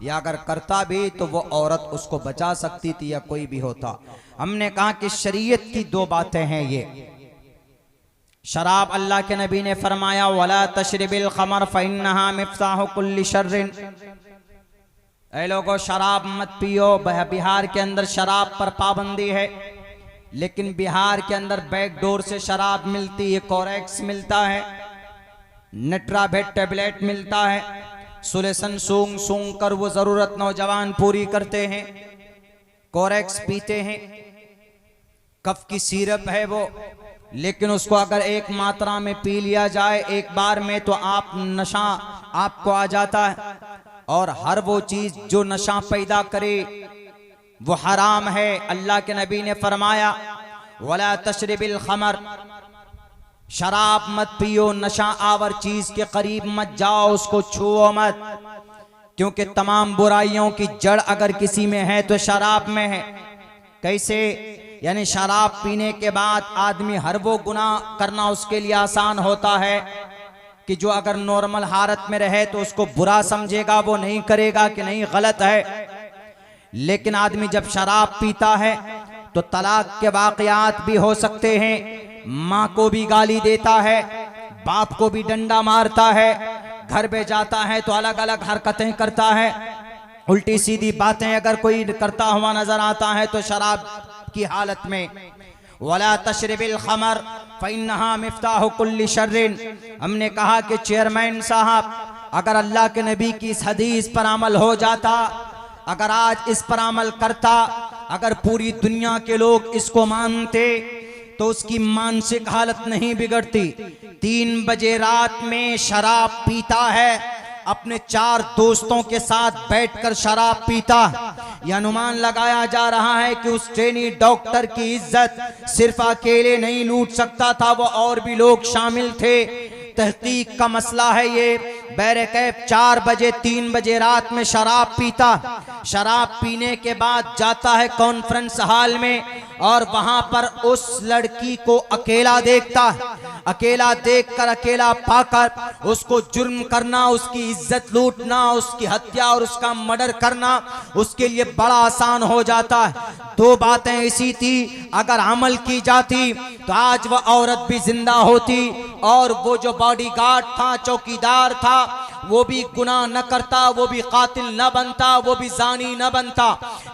या अगर करता भी तो वो औरत उसको बचा सकती थी या कोई भी होता। हमने कहा कि शरीयत की दो बातें हैं ये। शराब, अल्लाह के नबी ने फरमाया वला तशरिबिल खमर फइन्नहा मिफ्ताहु कुल्ली शर्रिन। ऐ लोगों, शराब मत पियो। बिहार के अंदर शराब पर पाबंदी है, लेकिन बिहार के अंदर बैकडोर से शराब मिलती है। कोरेक्स मिलता है, नेट्रावेट टेबलेट मिलता है, सुलेसन सूंघ सूंघ कर वो जरूरत नौजवान पूरी करते हैं, कोरेक्स पीते हैं। कफ की सिरप है वो, लेकिन उसको अगर एक मात्रा में पी लिया जाए एक बार में तो आप नशा आपको आ जाता है। और हर वो चीज जो नशा पैदा करे वो हराम है। अल्लाह के नबी ने फरमाया वला तशरिबिल खमर, शराब मत पियो, नशा आवर चीज के करीब मत जाओ, उसको छुओ मत, क्योंकि तमाम बुराइयों की जड़ अगर किसी में है तो शराब में है। कैसे? यानी शराब पीने के बाद आदमी हर वो गुनाह करना उसके लिए आसान होता है कि जो अगर नॉर्मल हालत में रहे तो उसको बुरा समझेगा, वो नहीं करेगा कि नहीं गलत है। लेकिन आदमी जब शराब पीता है तो तलाक के वाकयात भी हो सकते हैं। माँ को भी गाली देता है, बाप को भी डंडा मारता है, घर पे जाता है तो अलग अलग हरकतें करता है, उल्टी सीधी बातें अगर कोई करता हुआ नजर आता है तो शराब की हालत में वला तशरिबिल खमर फइन्नहा मिफ्ताहु कुल्ली शर्रिन। हमने कहा कि चेयरमैन साहब, अगर अल्लाह के नबी की इस हदीस पर अमल हो जाता, अगर आज इस पर अमल करता, अगर पूरी दुनिया के लोग इसको मानते तो उसकी मानसिक हालत नहीं बिगड़ती। 3 बजे रात में शराब पीता है, अपने 4 दोस्तों के साथ बैठकर शराब पीता। यह अनुमान लगाया जा रहा है कि उस ट्रेनी डॉक्टर की इज्जत सिर्फ अकेले नहीं लूट सकता था, वो और भी लोग शामिल थे। तहकीक का मसला है ये। बैरकैफ 4 बजे 3 बजे रात में शराब पीता, शराब पीने के बाद जाता है कॉन्फ्रेंस हॉल में और वहां पर उस लड़की को अकेला देखता। अकेला देखकर, अकेला पाकर उसको जुर्म करना, उसकी इज्जत लूटना, उसकी हत्या और उसका मर्डर करना उसके लिए बड़ा आसान हो जाता है। 2 बातें ऐसी थी, अगर अमल की जाती तो आज वह औरत भी जिंदा होती और वो जो बॉडीगार्ड था, चौकीदार था, वो भी गुनाह न करता, वो भी कातिल न बनता, वो भी जानी न बनता।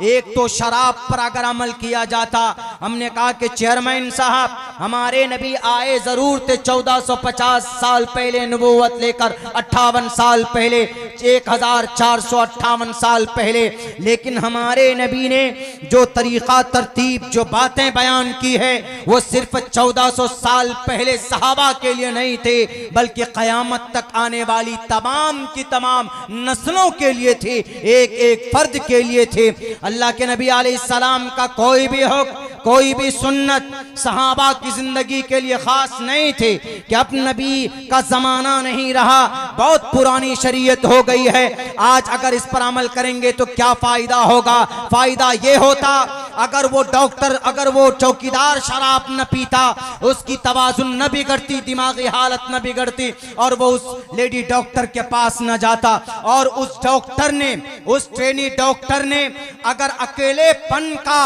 एक तो शराब पर अगर अमल किया जाता। हमने कहा कि चेयरमैन साहब, हमारे नबी आए जरूर थे 1450 साल पहले, नबूवत लेकर 58 साल पहले, 1458 साल पहले, लेकिन हमारे नबी ने जो तरीका तरतीब जो बातें बयान की है वो सिर्फ 1400 साल पहले सहाबा के लिए नहीं थे, बल्कि कयामत तक आने वाली तमाम की तमाम नस्लों के लिए थे, एक एक फर्द के लिए थे। अल्लाह के नबी अलैहिस्सलाम का कोई भी हुक्म, कोई भी सुन्नत सहाबा की जिंदगी के लिए खास नहीं थे कि अब नबी का जमाना नहीं रहा, बहुत पुरानी शरीयत हो गई है, आज अगर इस पर अमल करेंगे तो क्या फायदा होगा? फायदा ये होता अगर वो डॉक्टर, अगर वो चौकीदार शराब न पीता, उसकी तवाजुन न बिगड़ती, दिमागी हालत न बिगड़ती और वो उस लेडी डॉक्टर के पास न जाता। और उस डॉक्टर ने, उस ट्रेनी डॉक्टर ने अगर अकेलेपन का,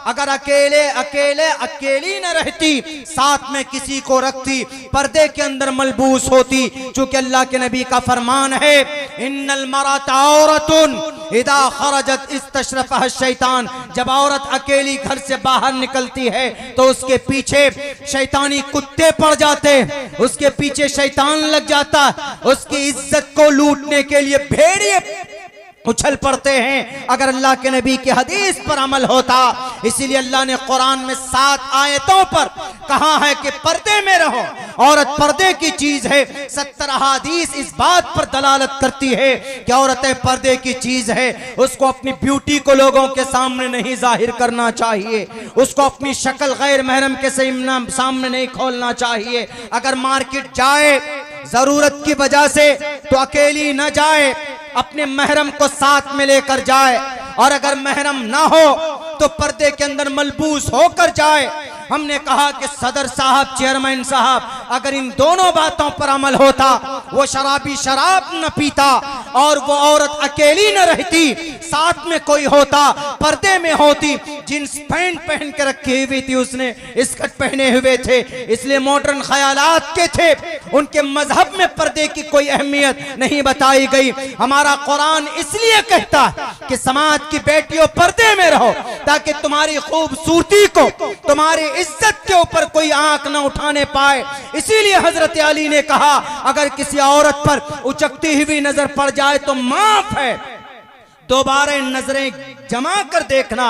अगर अकेली न रहती, साथ में किसी को रखती, पर्दे के अंदर मलबूस होती। चूंकि अल्लाह के नबी का फरमान है इन्नल मराता औरतुन इदा खरजत इस्तशरफहा शैतान, जब औरत अकेली घर से बाहर निकलती है तो उसके पीछे शैतानी कुत्ते पड़ जाते, उसके पीछे शैतान लग जाता, उसकी इज्जत को लूटने के लिए भेड़िए उछल पड़ते हैं। अगर अल्लाह के नबी की हदीस पर अमल होता, इसीलिए अल्लाह ने कुरान में 7 आयतों पर कहा है कि पर्दे में रहो, औरत पर्दे की चीज है। 70 हदीस इस बात पर दलालत करती है कि औरतें पर्दे की चीज है। उसको अपनी ब्यूटी को लोगों के सामने नहीं जाहिर करना चाहिए, उसको अपनी शक्ल गैर महरम के सामने नहीं खोलना चाहिए। अगर मार्केट जाए जरूरत की वजह से तो अकेली न जाए, अपने महरम को साथ में लेकर जाए, और अगर महरम ना हो तो पर्दे के अंदर मलबूस होकर जाए। हमने कहा कि सदर साहब, चेयरमैन साहब, अगर इन दोनों बातों पर अमल होता, वो शराबी शराब न पीता और वो औरत अकेली न रहती, साथ में कोई होता, पर्दे में होती, जींस पैंट पहन के रखी हुई थी, उसने स्कर्ट पहने हुए थे, इसलिए मॉडर्न ख्यालात के थे, उनके मजहब में पर्दे की कोई अहमियत नहीं बताई गई। हमारा कुरान इसलिए कहता है कि समाज की बेटियों पर्दे में रहो, ताकि तुम्हारी खूबसूरती को, तुम्हारी इज्जत के ऊपर कोई आंख न उठाने पाए। इसीलिए हजरत अली ने कहा, अगर किसी औरत पर उचकती हुई नजर पड़ जाए तो माफ है, दोबारा नजरें जमा कर देखना,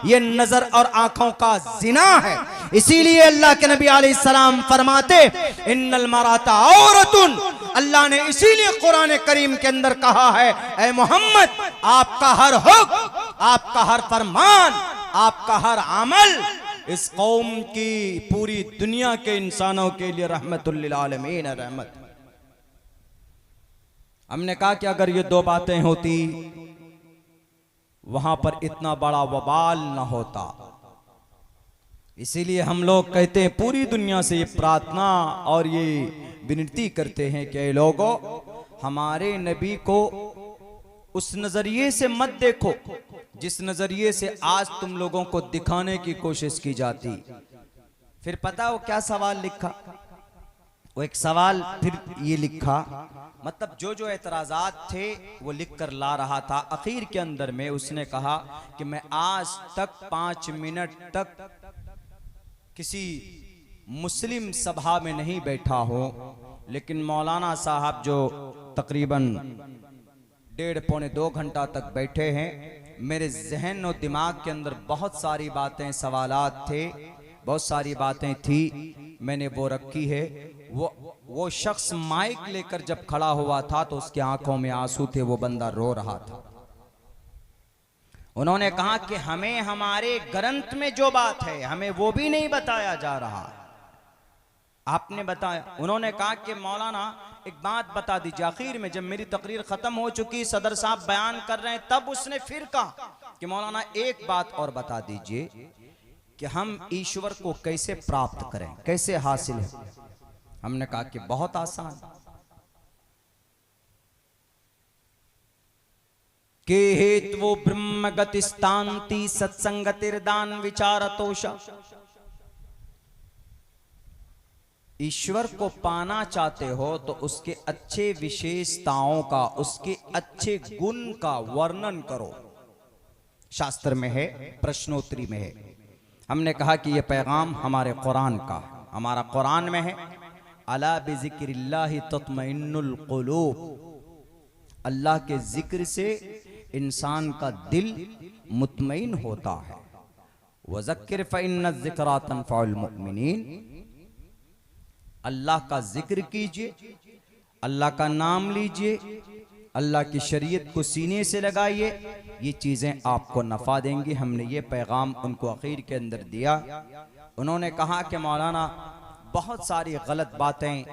ये नजर और आंखों का जिना है। इसीलिए अल्लाह के नबी अलैहिस्सलाम फरमाते, इन्नल मराता औरतुन, अल्लाह ने इसीलिए कुरान करीम के अंदर कहा है, ऐ मोहम्मद, आपका हर हुक्म, आपका हर फरमान, आपका हर अमल इस कौम की, पूरी दुनिया के इंसानों के लिए रहमतुल लिल आलमीन रहमत। हमने कहा कि अगर ये दो बातें होती, वहां पर इतना बड़ा वबाल न होता। इसीलिए हम लोग कहते हैं, पूरी दुनिया से ये प्रार्थना और ये विनती करते हैं कि लोगों, हमारे नबी को उस नजरिए से मत देखो जिस नजरिए से आज तुम लोगों को दिखाने की कोशिश की जाती। फिर पता वो क्या सवाल लिखा, वो एक सवाल फिर ये लिखा, मतलब जो जो एतराजात थे वो लिख कर ला रहा था। आखिर के अंदर में उसने कहा कि मैं आज तक 5 मिनट तक किसी मुस्लिम सभा में नहीं बैठा हूं, लेकिन मौलाना साहब जो तकरीबन 1.5-2 घंटा तक बैठे हैं, मेरे जहन और दिमाग के अंदर बहुत सारी बातें, सवालात थे, बहुत सारी बातें थी, मैंने वो रखी है। वो शख्स माइक लेकर जब खड़ा हुआ था तो उसकी आंखों में आंसू थे, वो बंदा रो रहा था। उन्होंने कहा कि हमें हमारे ग्रंथ में जो बात है हमें वो भी नहीं बताया जा रहा, आपने बताया। उन्होंने कहा कि मौलाना एक बात बता दीजिए। आखिर में जब मेरी तकरीर खत्म हो चुकी, सदर साहब बयान कर रहे हैं, तब उसने फिर कहा कि मौलाना एक बात और बता दीजिए कि हम ईश्वर को कैसे प्राप्त करें, कैसे हासिल है। हमने कहा कि बहुत आसान, के हेतु ब्रह्म गतिस्तांति सत्संगतिर्दान विचारतोष। ईश्वर को पाना चाहते हो तो उसके अच्छे विशेषताओं का, उसके अच्छे गुण का वर्णन करो। शास्त्र में है, प्रश्नोत्तरी में है। हमने कहा कि यह पैगाम हमारे कुरान का, हमारा कुरान में है, अला बिज़िक्रिल्लाहि तत्मइन्नुल कुलूब, अल्लाह के जिक्र से इंसान का दिल मुतमईन होता है। वज़क्किर फ़इन्न ज़िक्रा तनफ़उल मुमिनीन, अल्लाह का जिक्र कीजिए, अल्लाह का नाम लीजिए, अल्लाह की शरीयत को सीने से लगाइए, ये चीज़ें आपको नफ़ा देंगी। हमने ये पैगाम उनको आखिर के अंदर दिया। उन्होंने कहा कि मौलाना बहुत सारी गलत बातें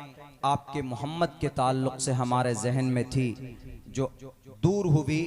आपके मोहम्मद के ताल्लुक़ से हमारे जहन में थी जो दूर हुई,